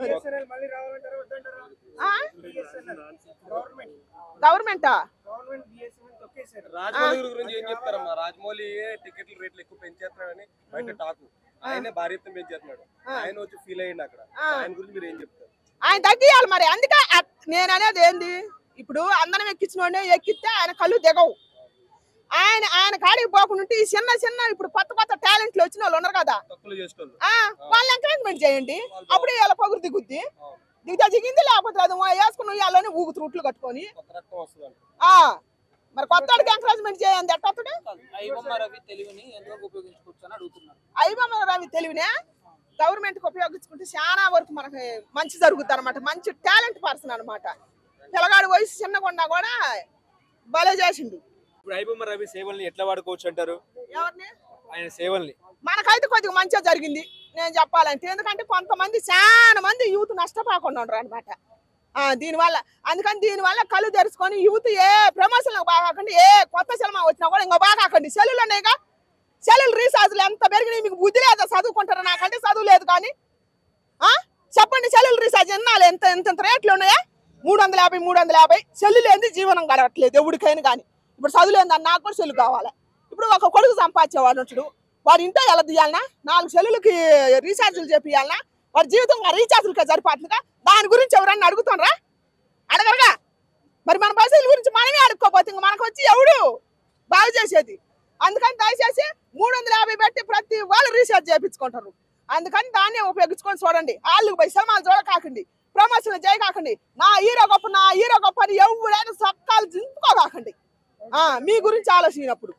BSNL మళ్ళీ రావాలంటారా వద్దంటారా? BSNL గవర్నమెంటా government BSNL తొక్కేశారు. Rajamouli గురించి ఏం చెప్తారమ్మా? రాజమౌళి టికెట్ల రేట్లు ఎక్కువ పెంచేస్తున్నాడని బయట టాకు. ఆయనే భారీ ఎత్తున పెంచేస్తున్నాడు. ఆయన వచ్చి ఫీల్ అయ్యింది అక్కడ. ఆయన గురించి మీరు ఏం చెప్తారు? ఆయన తగ్గియాలి మరి. అందుకే నేను అనేది ఏంది, ఇప్పుడు అందరం ఎక్కించిన ఎక్కిస్తే ఆయన కళ్ళు దిగవు. ఆయన కాడికి పోకుండా ఈ చిన్న ఇప్పుడు కొత్త టాలెంట్లు వచ్చిన వాళ్ళు ఉన్నారు కదా, వాళ్ళని ఎంకరేజ్మెంట్ చేయండి. అప్పుడు ఇలా పొగురు దిగుద్ది. దిగింది లేకపోతే అది వేసుకుని వాళ్ళని ఊగుతు రూట్లు కట్టుకొని మరి కొత్త ఎంకరేజ్మెంట్ చేయండి. ఎట్టొస్తాడు ఐబొమ్మ రవి తెలివినే గవర్నమెంట్ కి ఉపయోగించుకుంటే చాలా వరకు మనకి మంచి జరుగుతుంది అనమాట. మంచి టాలెంట్ పర్సన్ అనమాట. పిల్లగాడు వయసు చిన్నగా ఉన్నా కూడా భలే చేసిండు. ఇప్పుడు ఐబొమ్మ రవి సేవల్ని ఎట్లా వాడుకోవచ్చు అంటారు? ఎవరిని? ఆయన సేవల్ని. మనకైతే కొద్దిగా మంచిగా జరిగింది నేను చెప్పాలంటే. ఎందుకంటే కొంతమంది చాలా మంది యూత్ నష్టపోకుండా ఉండరు అనమాట దీనివల్ల. అందుకని దీనివల్ల కళ్ళు తెరుచుకొని యూత్ ఏ ప్రమోషన్ బాగాకండి, ఏ కొత్త సినిమా వచ్చినా కూడా ఇంకా బాగాకండి. సెల్లులు ఉన్నాయిగా, సెల్లులు రీఛార్జ్లు ఎంత పెరిగినాయి. మీకు బుద్ధి లేదా? చదువుకుంటారా? నాకంటే చదువు లేదు కానీ చెప్పండి. సెల్లులు రీఛార్జ్ ఎన్నాళ్ళు ఎంత రేట్లు ఉన్నాయా? 350 సెల్లులు ఏంది జీవనం గడవట్లేదు ఎవరికైనా కానీ. ఇప్పుడు చదువులేందని నాకు కూడా సెల్లు కావాలి. ఇప్పుడు ఒక కొడుకు సంపాదించేవాడు ఉంటాడు, వాడు ఇంట్లో ఎలా తీయాలన్నా 4 సెల్లులకి రీఛార్జీలు చేపియాలన్నా వాడి జీవితంగా రీఛార్జీలకే సరిపోతుందిగా. దాని గురించి ఎవరన్నా అడుగుతారా? అడగరుగా. మరి మన పైసల గురించి మనమే అడుక్కోపోతే ఇంక మనకు వచ్చి ఎవడు బాగు చేసేది? అందుకని దయచేసి 350 పెట్టి ప్రతి వాళ్ళు రీఛార్జ్ చేయించుకుంటారు. అందుకని దాన్ని ఉపయోగించుకొని చూడండి. వాళ్ళు పోయి సినిమాలు చూడకాకండి, ప్రమోషన్లు చేయకాకండి. నా హీరో గొప్ప అని ఎవడైనా సొక్కాలు దింపుకోకాకండి. మీ గురించి ఆలోచించినప్పుడు